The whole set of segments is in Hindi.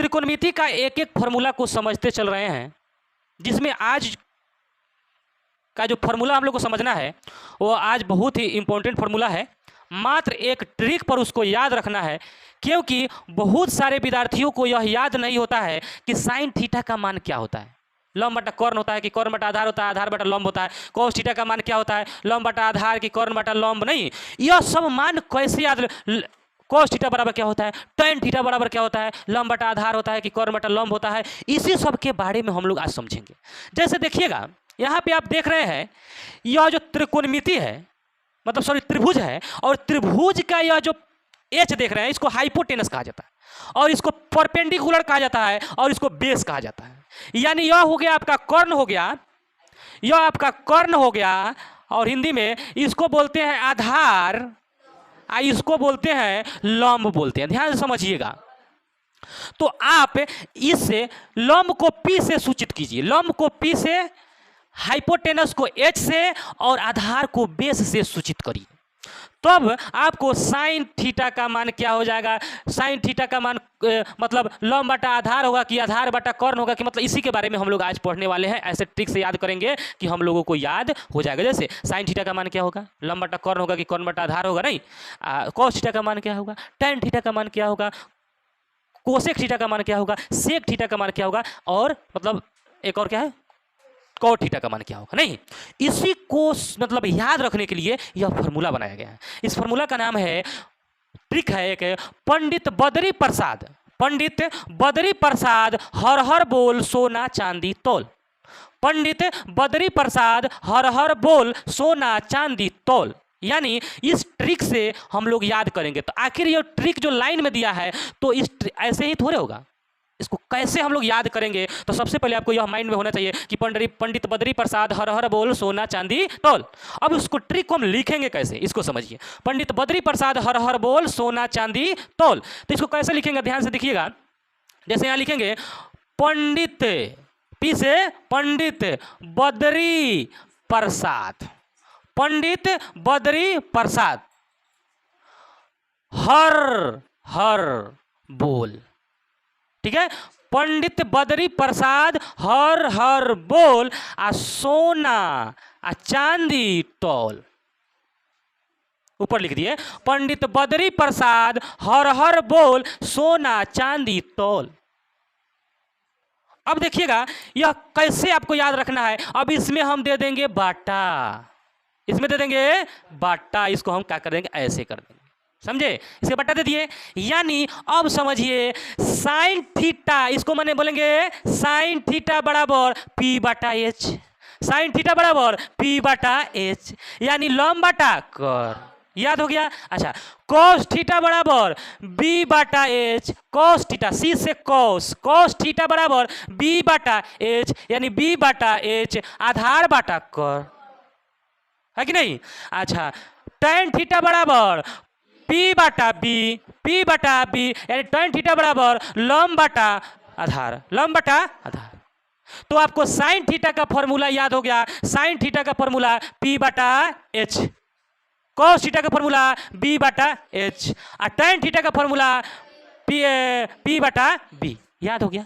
त्रिकोणमिति का एक एक फॉर्मूला को समझते चल रहे हैं, जिसमें आज का जो फॉर्मूला हम लोग को समझना है वो आज बहुत ही इम्पोर्टेंट फॉर्मूला है। मात्र एक ट्रिक पर उसको याद रखना है, क्योंकि बहुत सारे विद्यार्थियों को यह याद नहीं होता है कि साइन थीटा का मान क्या होता है। लंब बटा कर्ण होता है कि कर्ण बटा आधार होता है, आधार बटा लंब होता है। कॉस थीटा का मान क्या होता है, लंब बटा आधार कि कर्ण बटा लंब। नहीं, यह सब मान कैसे याद। कॉस थीटा बराबर क्या होता है, tan थीटा बराबर क्या होता है, लंब बटा आधार होता है कि कर्ण बटा लंब होता है। इसी सब के बारे में हम लोग आज समझेंगे। जैसे देखिएगा यहाँ पे आप देख रहे हैं, यह जो त्रिकोणमिति है, मतलब सॉरी त्रिभुज है, और त्रिभुज का यह जो एच देख रहे हैं इसको हाइपोटेनस कहा जाता है, और इसको परपेंडिकुलर कहा जाता है, और इसको बेस कहा जाता है। यानी यह हो गया आपका कर्ण हो गया, यह आपका कर्ण हो गया, और हिंदी में इसको बोलते हैं आधार, इसको बोलते हैं लंब बोलते हैं। ध्यान से समझिएगा। तो आप इस लंब को P से सूचित कीजिए, लंब को P से, हाइपोटेनस को H से, और आधार को बेस से सूचित करिए। तब आपको साइन थीटा का मान क्या हो जाएगा। साइन थीटा का मान मतलब लंब बटा आधार होगा कि आधार बटा कर्ण होगा कि, मतलब इसी के बारे में हम लोग आज पढ़ने वाले हैं। ऐसे ट्रिक से याद करेंगे कि हम लोगों को याद हो जाएगा। जैसे साइन थीटा का मान क्या होगा, लंब बटा कर्ण होगा कि कर्ण बटा आधार होगा। नहीं, कॉस थीटा का मान क्या होगा, tan थीटा का मान क्या होगा, कोसेक थीटा का मान क्या होगा, सेक थीटा का मान क्या होगा, और मतलब एक और क्या है, कॉट थीटा का मान क्या होगा। नहीं, इसी को मतलब याद रखने के लिए यह फॉर्मूला बनाया गया है। इस फॉर्मूला का नाम है, ट्रिक है एक, पंडित बद्री प्रसाद, पंडित बद्री प्रसाद हर हर बोल सोना चांदी तौल। पंडित बद्री प्रसाद हर हर बोल सोना चांदी तौल। यानी इस ट्रिक से हम लोग याद करेंगे। तो आखिर यह ट्रिक जो लाइन में दिया है, तो इस ऐसे ही थोड़े होगा, इसको कैसे हम लोग याद करेंगे। तो सबसे पहले आपको यह माइंड में होना चाहिए कि पंडित बद्री प्रसाद हर हर बोल सोना चांदी तौल। अब उसको ट्रिक को हम लिखेंगे कैसे, इसको समझिए। पंडित बद्री प्रसाद हर हर बोल सोना चांदी तौल, तो इसको कैसे लिखेंगे, ध्यान से देखिएगा। जैसे यहाँ लिखेंगे पंडित, पी से पंडित बद्री प्रसाद, पंडित बद्री प्रसाद हर हर बोल। ठीक है, पंडित बद्री प्रसाद हर हर बोल आ सोना आ चांदी तौल। ऊपर लिख दिए पंडित बद्री प्रसाद हर हर बोल सोना चांदी तौल। अब देखिएगा यह कैसे आपको याद रखना है। अब इसमें हम दे देंगे बाटा, इसमें दे देंगे बाटा, इसको हम क्या कर देंगे, ऐसे कर देंगे, समझे, इसे बटा दे दिए। यानी अब समझिए साइन थीटा, इसको मैंने बोलेंगे साइन थीटा बराबर P बटा H, साइन थीटा बराबर P बटा H, यानी लंब बटा कर्ण। याद हो गया। अच्छा, cos थीटा बराबर B बटा H, cos थीटा, C से cos थीटा बराबर B बटा H, यानी B बटा H आधार बटा कर्ण, है कि नहीं। अच्छा, tan थीटा बराबर P बटा B, यानी tan थीटा बराबर लंब बटा आधार, लंब बटा आधार। तो आपको साइन थीटा का फॉर्मूला याद हो गया। साइन थीटा का फॉर्मूला P बटा H, कॉस थीटा का फॉर्मूला B बटा H, और tan थीटा का फॉर्मूला P बटा B। याद हो गया।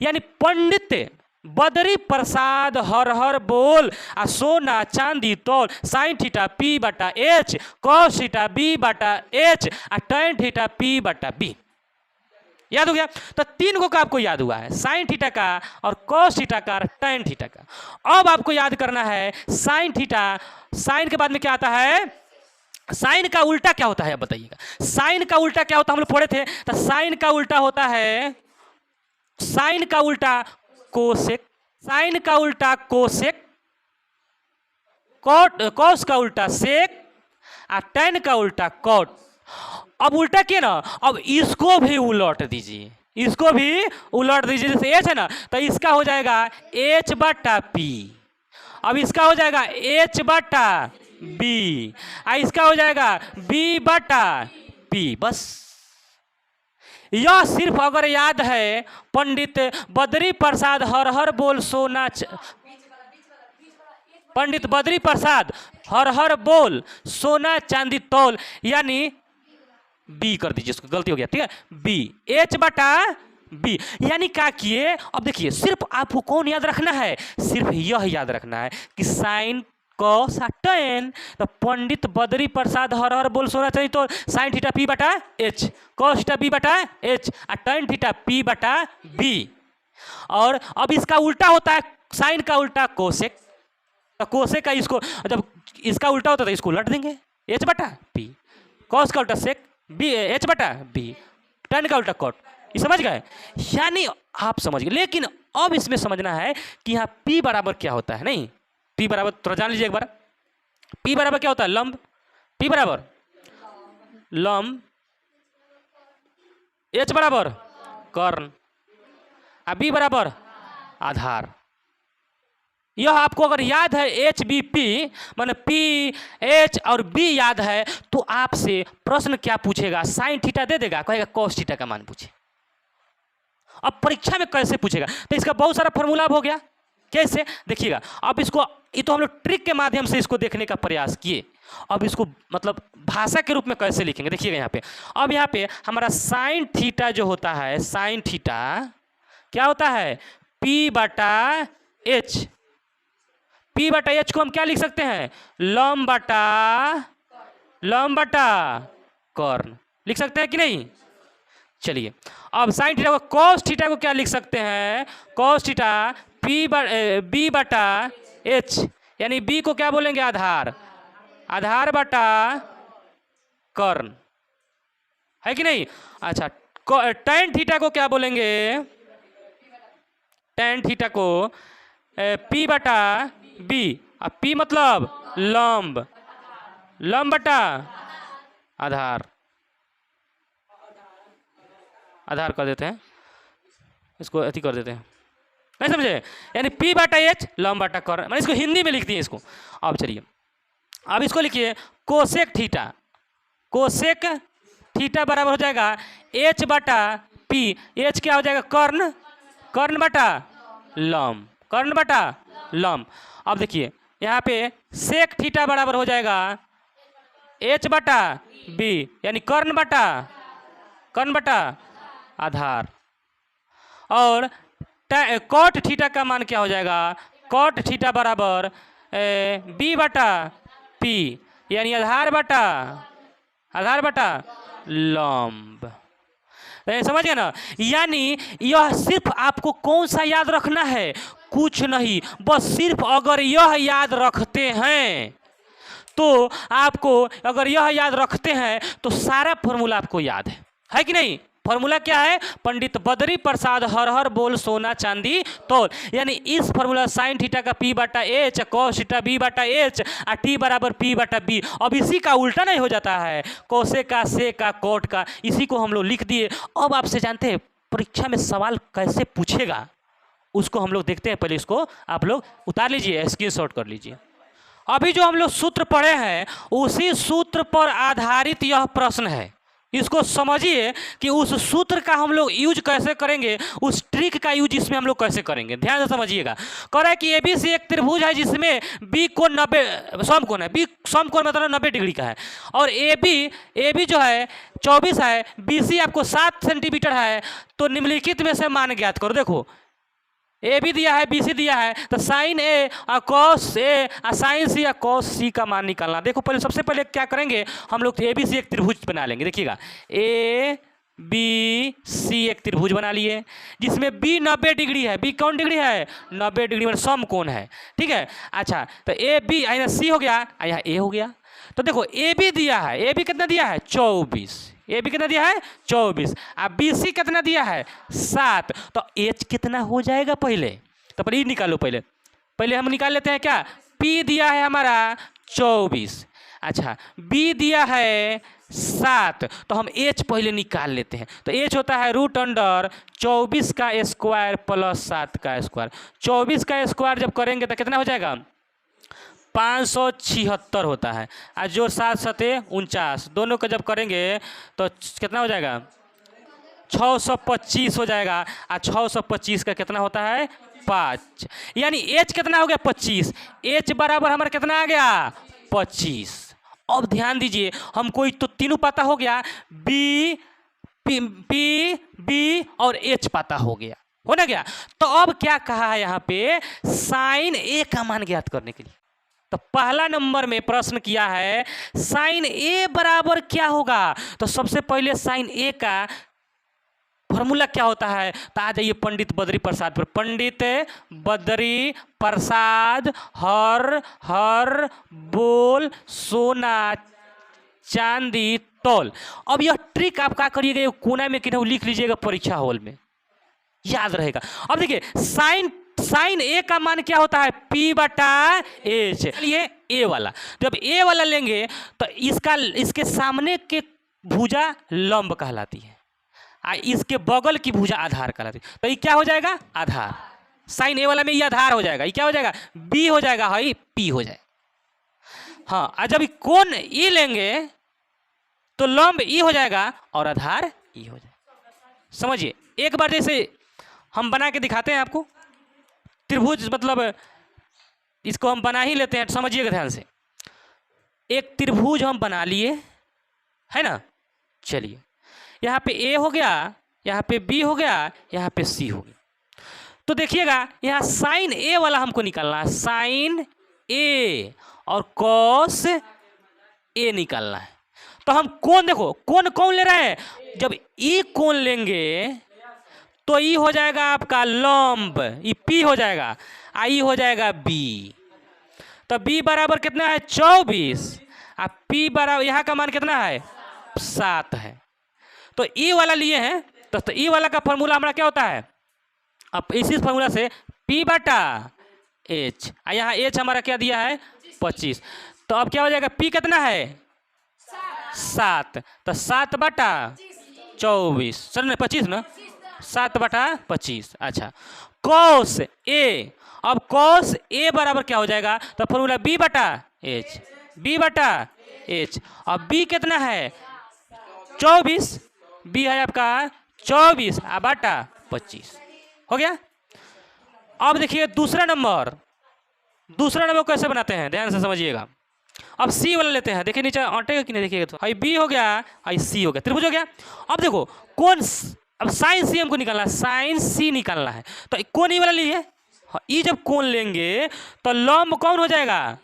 यानी पंडित बद्री प्रसाद हर हर बोल आ सोना चांदी तौल, साइन थीटा P बटा H, कॉस थीटा B बटा H, और tan थीटा P बटा B। याद हो गया। तो तीन को का आपको याद हुआ है, साइन थीटा का और कॉस थीटा का और tan थीटा का। अब आपको याद करना है साइन थीटा, साइन के बाद में क्या आता है, साइन का उल्टा क्या होता है, अब बताइएगा। साइन का उल्टा क्या होता है, हम लोग पढ़े थे। तो साइन का उल्टा होता है, साइन का उल्टा कोसेक, साइन का उल्टा कोसेक, कॉस का उल्टा सेक, और tan का उल्टा कॉट। अब उल्टा किए ना, अब इसको भी उलट दीजिए, इसको भी उलट दीजिए। जैसे H है ना, तो इसका हो जाएगा H बटा P, अब इसका हो जाएगा H बटा B, इसका हो जाएगा B बटा P। बस यह सिर्फ अगर याद है पंडित बद्री प्रसाद हर हर बोल सोना, पंडित बद्री प्रसाद हर हर बोल सोना चांदी तौल, यानी B कर दीजिए, इसको गलती हो गया, ठीक है। B H बटा बी। यानी क्या किए, अब देखिए सिर्फ आपको कौन याद रखना है, सिर्फ यह याद रखना है कि साइन कॉस टेन। तो पंडित बद्री प्रसाद हर हर बोल सोना चाहिए, तो साइन थीटा पी बटा एच, कॉस थीटा बी बटा एच और टेन थीटा पी बटा बी। और अब इसका उल्टा होता है, साइन का उल्टा कोसेक, तो कोसेक का इसको जब इसका उल्टा होता है तो इसको उलट देंगे, एच बटा पी, कॉस का उल्टा सेक बी एच बटा बी, टेन का उल्टा कॉट। ये समझ गए, यानी आप समझ गए। लेकिन अब इसमें समझना है कि यहाँ P बराबर क्या होता है, नहीं P बराबर थोड़ा जान लीजिए एक बार। P बराबर क्या होता है, लंब। P बराबर लंब, H बराबर कर्ण, और B बराबर आधार। यह आपको अगर याद है एच बी पी माने पी एच और बी याद है, तो आपसे प्रश्न क्या पूछेगा, साइन थीटा दे देगा, कहेगा कॉस थीटा का मान पूछे। अब परीक्षा में कैसे पूछेगा, तो इसका बहुत सारा फॉर्मूला हो गया। कैसे देखिएगा, अब इसको, ये तो हम लोग ट्रिक के माध्यम से इसको देखने का प्रयास किए। अब इसको मतलब भाषा के रूप में कैसे लिखेंगे, देखिएगा यहाँ पे। अब यहाँ पे हमारा साइन थीटा जो होता है, साइन थीटा क्या होता है, पी बटा एच। पी बटा एच को हम क्या लिख सकते हैं, लंब बटा कर्ण लिख सकते हैं कि नहीं। चलिए अब साइन थीटा को, कॉस थीटा को क्या लिख सकते हैं, कॉस थीटा बी बटा एच, यानी बी को क्या बोलेंगे, आधार, आधार बटा कर्ण, है कि नहीं। अच्छा tan थीटा को क्या बोलेंगे, tan थीटा को P बटा B, अब P मतलब लंब, लंब बटा आधार, आधार कर देते हैं, इसको अति कर देते हैं, नहीं समझे। यानी P बटा H लंब बटा कर्ण, मैंने इसको हिंदी में लिख दिए इसको। अब चलिए अब इसको लिखिए कोसेक थीटा, कोसेक थीटा बराबर हो जाएगा H बटा P, H क्या हो जाएगा, कर्ण, कर्ण बटा लंब, कर्ण बटा लंब। अब देखिए यहाँ पे सेक थीटा बराबर हो जाएगा H बटा B, यानी कर्ण बटा आधार। और कॉट थीटा का मान क्या हो जाएगा, कॉट थीटा बराबर B बटा P, यानी आधार बटा लंब। समझ गए ना। यानी यह सिर्फ आपको कौन सा याद रखना है, कुछ नहीं, बस सिर्फ अगर यह याद रखते हैं तो आपको, अगर यह याद रखते हैं तो सारा फॉर्मूला आपको याद है कि नहीं। फॉर्मूला क्या है, पंडित बद्री प्रसाद हर हर बोल सोना चांदी तोल। यानी इस फॉर्मूला साइन थीटा का P बटा एच, कॉस थीटा B बटा एच और T बराबर P बटा B। अब इसी का उल्टा नहीं हो जाता है, कोसे का, से का, कोट का, इसी को हम लोग लिख दिए। अब आपसे जानते हैं परीक्षा में सवाल कैसे पूछेगा, उसको हम लोग देखते हैं। पहले इसको आप लोग उतार लीजिए, स्क्रीनशॉट कर लीजिए। अभी जो हम लोग सूत्र पढ़े हैं उसी सूत्र पर आधारित यह प्रश्न है। इसको समझिए कि उस सूत्र का हम लोग यूज कैसे करेंगे, उस ट्रिक का यूज इसमें हम लोग कैसे करेंगे, ध्यान से समझिएगा। कह रहा है कि ABC एक त्रिभुज है जिसमें B कोण 90 समकोण है, B समकोण मतलब 90 डिग्री का है, और AB जो है 24 है, BC आपको 7 सेंटीमीटर है। तो निम्नलिखित में से मान ज्ञात करो। देखो AB दिया है, BC दिया है, तो साइन A और कॉस A और साइन C या कॉस C का मान निकालना। देखो पहले, सबसे पहले क्या करेंगे हम लोग, ABC एक त्रिभुज बना लेंगे। देखिएगा ABC एक त्रिभुज बना लिए जिसमें B 90 डिग्री है। B कौन डिग्री है, 90 डिग्री में समकोण है, ठीक है। अच्छा तो AB यहाँ C हो गया, यहाँ A हो गया। तो देखो AB दिया है, AB कितना दिया है 24, AB कितना दिया है 24, अब BC कितना दिया है 7। तो H कितना हो जाएगा पहले, तो पहले निकालो, पहले हम निकाल लेते हैं क्या। P दिया है हमारा 24, अच्छा B दिया है 7, तो हम H पहले निकाल लेते हैं। तो H होता है √24 का स्क्वायर प्लस 7 का स्क्वायर। 24 का स्क्वायर जब करेंगे तो कितना हो जाएगा 576 होता है, और जो 7 सते 49, दोनों का जब करेंगे तो कितना हो जाएगा 625 हो जाएगा। और 625 का कितना होता है 5, यानी H कितना हो गया 25। H बराबर हमारा कितना आ गया 25। अब ध्यान दीजिए, हमको तो तीनों पता हो गया, B पी बी और एच पता हो गया, हो ना गया। तो अब क्या कहा है यहाँ पे, साइन ए का मान ज्ञात करने के लिए। तो पहला नंबर में प्रश्न किया है साइन ए बराबर क्या होगा। तो सबसे पहले साइन ए का फॉर्मूला क्या होता है, तो आ जाइए पंडित बद्री प्रसाद पर। पंडित बद्री प्रसाद हर हर बोल सोना चांदी तौल। अब यह ट्रिक आप क्या करिएगा, कोना में किन्हों लिख लीजिएगा परीक्षा हॉल में, याद रहेगा। अब देखिए साइन ए का मान क्या होता है, P बटा एच। ये ए वाला, जब ए वाला लेंगे तो इसके सामने के भुजा लंब कहलाती है, इसके बगल की भुजा आधार कहलाती है। तो ये क्या हो जाएगा, आधार। साइन ए वाला में ये आधार हो जाएगा, ये क्या हो जाएगा, बी हो जाएगा, हाई पी हो जाएगा। हाँ, और जब कोण ई लेंगे तो लंब ई हो जाएगा और आधार ई हो जाएगा। समझिए, एक बार जैसे हम बना के दिखाते हैं आपको त्रिभुज, मतलब इसको हम बना ही लेते हैं, समझिएगा ध्यान से। एक त्रिभुज हम बना लिए, है ना। चलिए, यहाँ पे ए हो गया, यहाँ पे बी हो गया, यहाँ पे सी हो गया। तो देखिएगा यहाँ साइन ए वाला हमको निकालना है, साइन ए और कॉस ए निकालना है। तो हम कोण, देखो कोण कौन ले रहे हैं, जब ई कोण लेंगे तो ई हो जाएगा आपका लंब, ई पी हो जाएगा, आई हो जाएगा बी। तो बी बराबर कितना है 24, और पी बराबर यहाँ का मान कितना है 7 है। तो ई वाला लिए हैं, तो ई वाला का फॉर्मूला हमारा क्या होता है, अब इसी फॉर्मूला से P बटा एच, यहाँ एच हमारा क्या दिया है 25। तो अब क्या हो जाएगा, P कितना है 7, तो 7 बटा 24, सर नहीं 25 ना, 7 बटा 25। अच्छा, कॉस ए, अब कॉस ए बराबर क्या हो जाएगा, तो फॉर्मूला बी बटा एच, बी बटा एच। अब बी कितना है 24, बी है आपका 24 बटा 25, हो गया। अब देखिए दूसरा नंबर कैसे बनाते हैं, ध्यान से समझिएगा। अब सी वाला लेते हैं, देखिए नीचे अटेगा कि नहीं, देखिएगा तो आई बी हो गया, आई सी हो गया, त्रिभुज हो गया। अब देखो कौन, अब साइन सी हमको निकालना है, साइन सी निकालना है। तो कौन ई वाला लिए, ई जब कौन लेंगे तो लंब कौन हो जाएगा,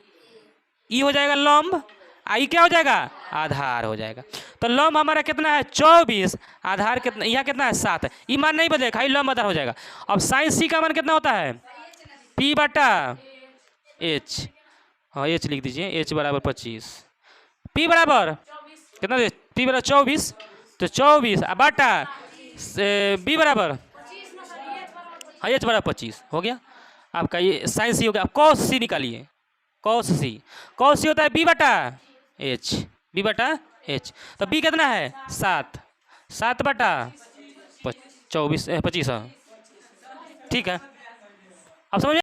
ई हो जाएगा लंब, आई क्या हो जाएगा, आधार हो जाएगा। तो लंब हमारा कितना है 24, आधार कितना, यहाँ कितना है 7 है, ई मान नहीं बदलेगा, खाली लंब आधार हो जाएगा। अब साइन सी का मान कितना होता है P बटा एच, हाँ एच लिख दीजिए, एच बराबर 25, P बराबर कितना दे, P बराबर 24, तो 24 बटा बी बराबर, हाँ एच बराबर 25 हो गया आपका। ये साइन सी हो गया। अब कॉस सी निकालिए, कॉस सी होता है बी बटा एच, बी बटा एच। तो बी कितना है 7 बटा 25, ठीक है। अब समझ